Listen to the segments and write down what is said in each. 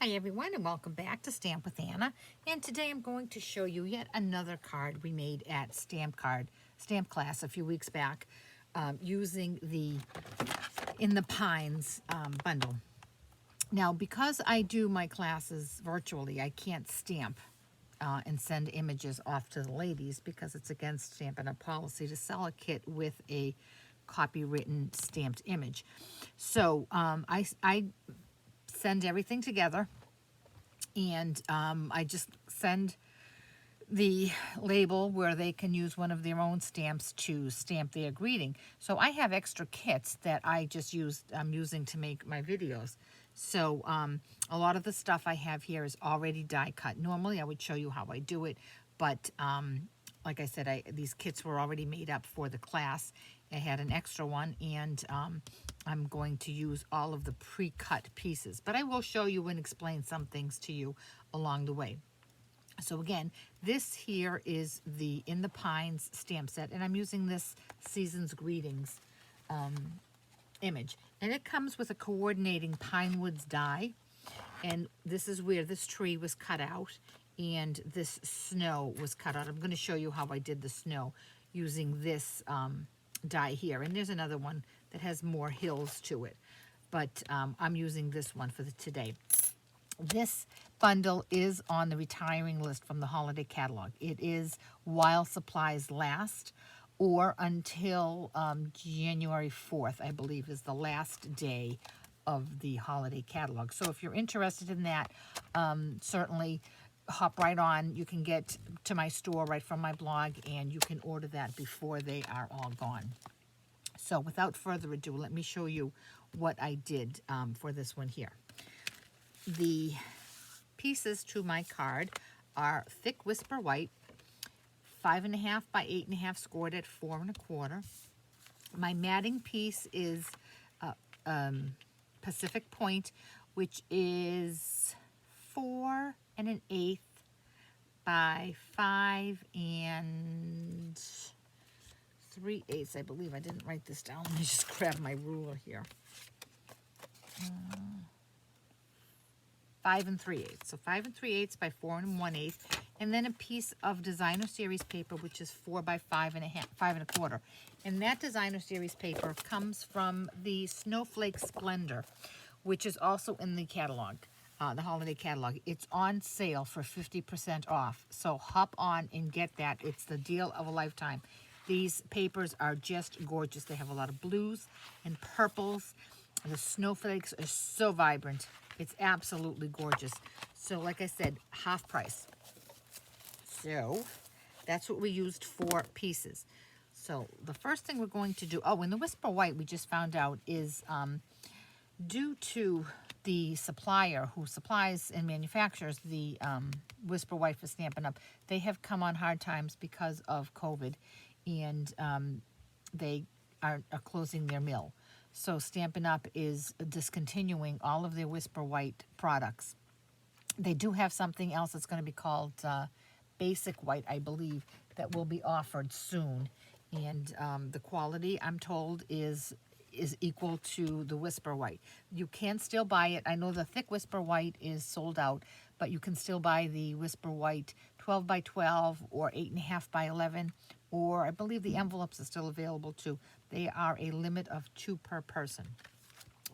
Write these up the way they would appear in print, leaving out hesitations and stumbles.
Hi everyone and welcome back to Stamp with Anna, and today I'm going to show you yet another card we made at Stamp Class a few weeks back using the In the Pines bundle. Now because I do my classes virtually, I can't stamp and send images off to the ladies because it's against Stampin' Up! Policy to sell a kit with a copywritten stamped image. So I send everything together, and I just send the label where they can use one of their own stamps to stamp their greeting. So I have extra kits that I'm using to make my videos. So a lot of the stuff I have here is already die cut. Normally I would show you how I do it, but like I said, these kits were already made up for the class. I had an extra one, and I'm going to use all of the pre-cut pieces. But I will show you and explain some things to you along the way. So again, this here is the In the Pines stamp set, and I'm using this Season's Greetings image. And it comes with a coordinating pine woods die, and this is where this tree was cut out and this snow was cut out. I'm going to show you how I did the snow using this die here. And there's another one that has more hills to it, but I'm using this one for today. This bundle is on the retiring list from the holiday catalog. It is while supplies last, or until January 4th, I believe, is the last day of the holiday catalog. So if you're interested in that, certainly hop right on. You can get to my store right from my blog, and you can order that before they are all gone. So without further ado, let me show you what I did for this one here. The pieces to my card are thick Whisper White, 5.5 by 8.5, scored at 4 1/4. My matting piece is Pacific Point, which is 4 1/8 by 5 3/8. I believe I didn't write this down. Let me just grab my ruler here. 5 3/8. So 5 3/8 by 4 1/8, and then a piece of Designer Series paper, which is 4 by 5.5, 5 1/4. And that Designer Series paper comes from the Snowflake Splendor, which is also in the catalog, the holiday catalog. It's on sale for 50% off. So hop on and get that. It's the deal of a lifetime. These papers are just gorgeous. They have a lot of blues and purples. The snowflakes are so vibrant. It's absolutely gorgeous. So like I said, half price. So that's what we used for pieces. So the first thing we're going to do, oh, and the Whisper White we just found out is due to the supplier who supplies and manufactures the Whisper White for Stampin' Up, they have come on hard times because of COVID, and they are closing their mill. So Stampin' Up is discontinuing all of their Whisper White products. They do have something else that's going to be called Basic White, I believe, that will be offered soon. And the quality, I'm told, is equal to the Whisper White. You can still buy it. I know the thick Whisper White is sold out, but you can still buy the Whisper White 12 by 12 or 8.5 by 11, or I believe the envelopes are still available too. They are a limit of 2 per person.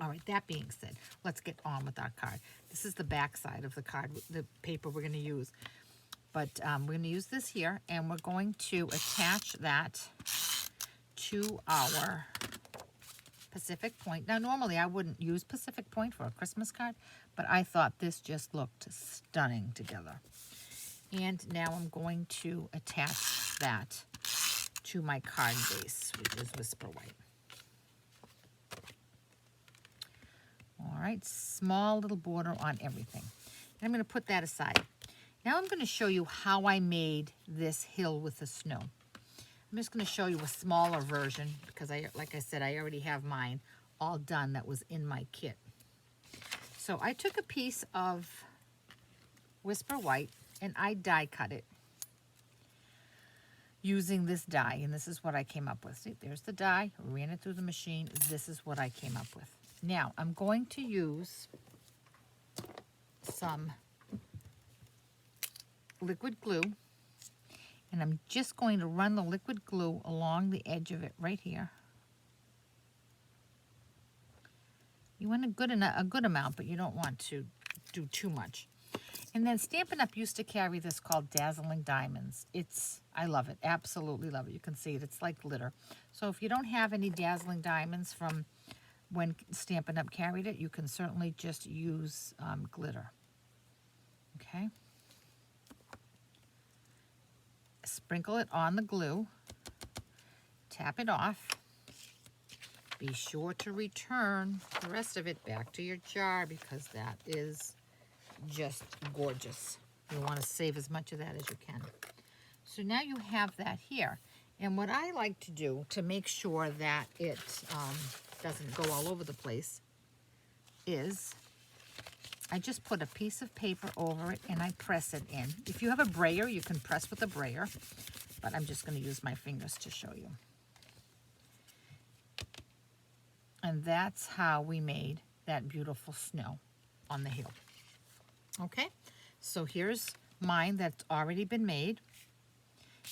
All right, that being said, let's get on with our card. This is the back side of the card, the paper we're going to use. But we're going to use this here, and we're going to attach that to our Pacific Point. Now, normally I wouldn't use Pacific Point for a Christmas card, but I thought this just looked stunning together. And now I'm going to attach that to my card base, which is Whisper White. All right, small little border on everything. And I'm going to put that aside. Now I'm going to show you how I made this hill with the snow. I'm just going to show you a smaller version because, like I said, I already have mine all done that was in my kit. So I took a piece of Whisper White and I die cut it using this die, and this is what I came up with. See, there's the die, ran it through the machine. This is what I came up with. Now I'm going to use some liquid glue, and I'm just going to run the liquid glue along the edge of it right here. You want a good amount, but you don't want to do too much. And then Stampin' Up! Used to carry this called Dazzling Diamonds. I love it, absolutely love it. You can see it, it's like glitter. So if you don't have any Dazzling Diamonds from when Stampin' Up! Carried it, you can certainly just use glitter. Okay. Sprinkle it on the glue. Tap it off. Be sure to return the rest of it back to your jar because that is just gorgeous. You want to save as much of that as you can. So now you have that here. And what I like to do to make sure that it doesn't go all over the place is I just put a piece of paper over it and I press it in. If you have a brayer, you can press with a brayer, but I'm just going to use my fingers to show you. And that's how we made that beautiful snow on the hill. Okay, so here's mine that's already been made.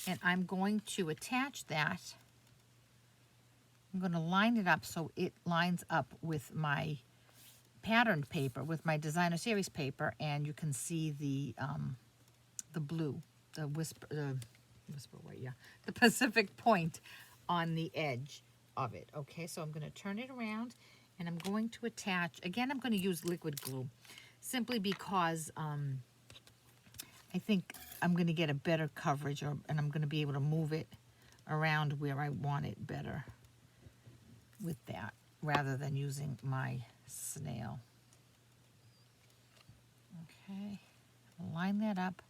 And I'm going to attach that. I'm going to line it up so it lines up with my patterned paper, with my Designer Series paper, and you can see the blue, the Pacific Point on the edge of it. Okay, so I'm going to turn it around and I'm going to attach, again, I'm going to use liquid glue simply because I think I'm going to get a better coverage and I'm going to be able to move it around where I want it better with that rather than using my snail. Okay, line that up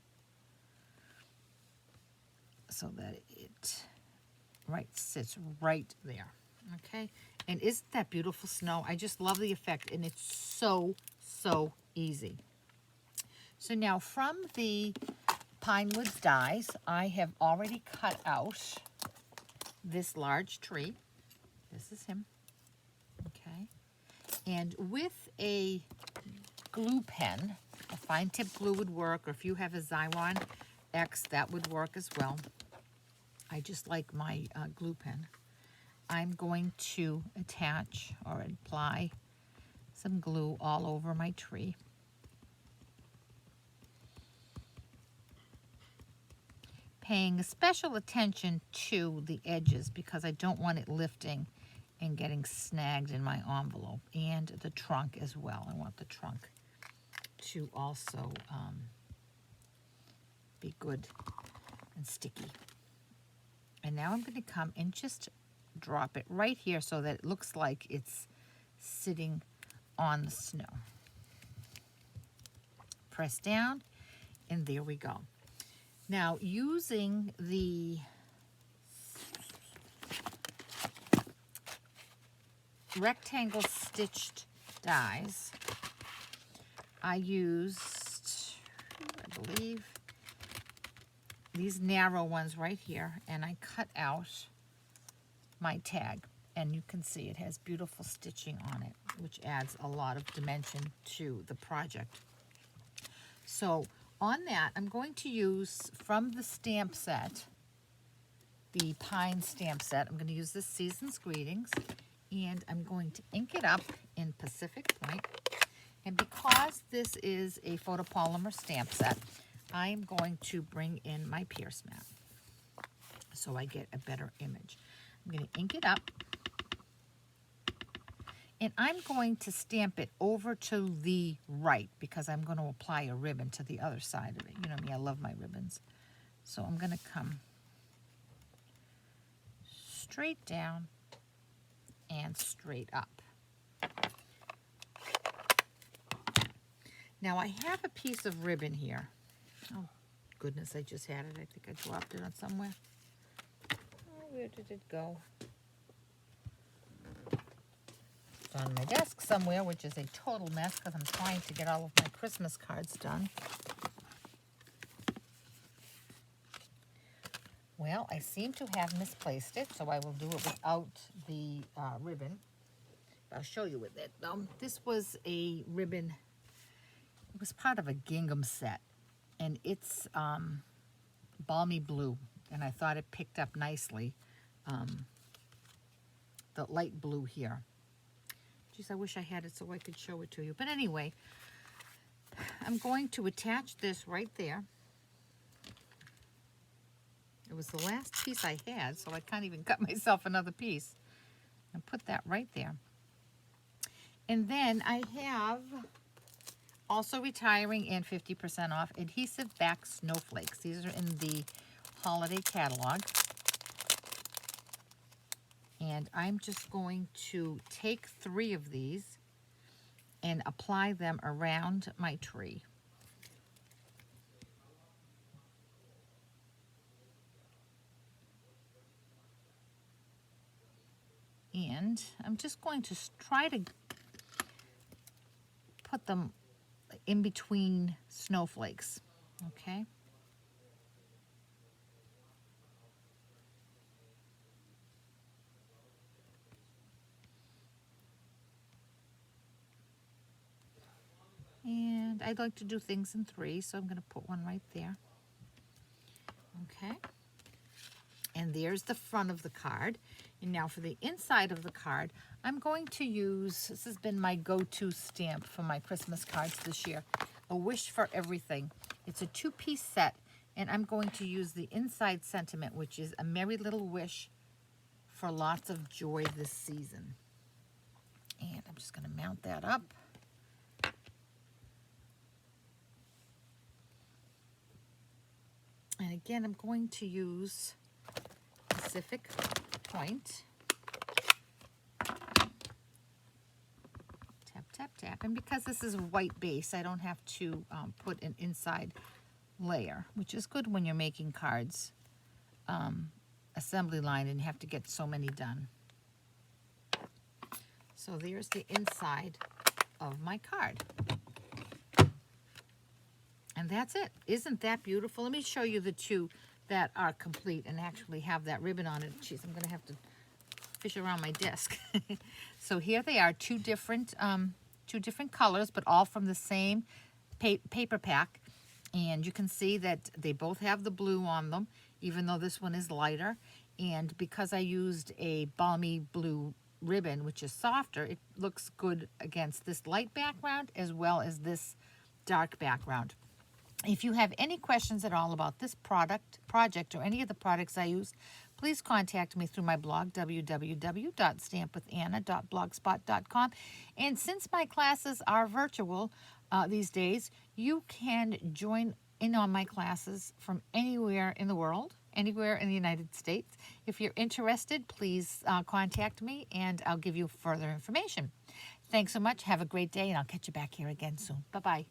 so that it sits right there. Okay, and isn't that beautiful snow? I just love the effect, and it's so easy. So now from the Pine Woods dies, I have already cut out this large tree. This is him. Okay, and with a glue pen, a fine tip glue would work, or if you have a Xyron X, that would work as well. I just like my glue pen. I'm going to attach or apply some glue all over my tree. Paying special attention to the edges because I don't want it lifting and getting snagged in my envelope, and the trunk as well. I want the trunk to also be good and sticky. And now I'm going to come and just drop it right here so that it looks like it's sitting on the snow. Press down, and there we go. Now, using the rectangle stitched dies, I used, I believe, these narrow ones right here, and I cut out my tag, and you can see it has beautiful stitching on it, which adds a lot of dimension to the project. So on that, I'm going to use from the stamp set, the Pine stamp set. I'm going to use this Season's Greetings, and I'm going to ink it up in Pacific Point. And because this is a photopolymer stamp set, I'm going to bring in my Pierce mat so I get a better image. I'm going to ink it up, and I'm going to stamp it over to the right because I'm going to apply a ribbon to the other side of it. You know me, I love my ribbons. So I'm going to come straight down and straight up. Now I have a piece of ribbon here. Oh goodness, I just had it. I think I dropped it on somewhere. Oh, where did it go? It's on my desk somewhere, which is a total mess because I'm trying to get all of my Christmas cards done. Well, I seem to have misplaced it, so I will do it without the ribbon. I'll show you with it. This was a ribbon It was part of a gingham set, and it's balmy blue, and I thought it picked up nicely the light blue here. Geez, I wish I had it so I could show it to you. But anyway, I'm going to attach this right there. It was the last piece I had, so I can't even cut myself another piece. And put that right there. And then I have also retiring and 50% off adhesive back snowflakes. These are in the holiday catalog. And I'm just going to take 3 of these and apply them around my tree. And I'm just going to try to put them in between snowflakes, okay? And I'd like to do things in 3, so I'm going to put one right there. Okay. And there's the front of the card. And now for the inside of the card, I'm going to use, this has been my go-to stamp for my Christmas cards this year, A Wish for Everything. It's a 2-piece set, and I'm going to use the inside sentiment, which is a merry little wish for lots of joy this season. And I'm just going to mount that up. And again, I'm going to use Pacific Point. Tap, tap, tap. And because this is a white base, I don't have to put an inside layer, which is good when you're making cards, assembly line, and you have to get so many done. So there's the inside of my card. And that's it. Isn't that beautiful? Let me show you the 2 that are complete and actually have that ribbon on it. Jeez, I'm going to have to fish around my desk. So here they are, 2 different colors, but all from the same paper pack. And you can see that they both have the blue on them, even though this one is lighter. And because I used a balmy blue ribbon, which is softer, it looks good against this light background as well as this dark background. If you have any questions at all about this project, or any of the products I use, please contact me through my blog, www.stampwithanna.blogspot.com. And since my classes are virtual these days, you can join in on my classes from anywhere in the world, anywhere in the United States. If you're interested, please contact me and I'll give you further information. Thanks so much. Have a great day, and I'll catch you back here again soon. Bye-bye.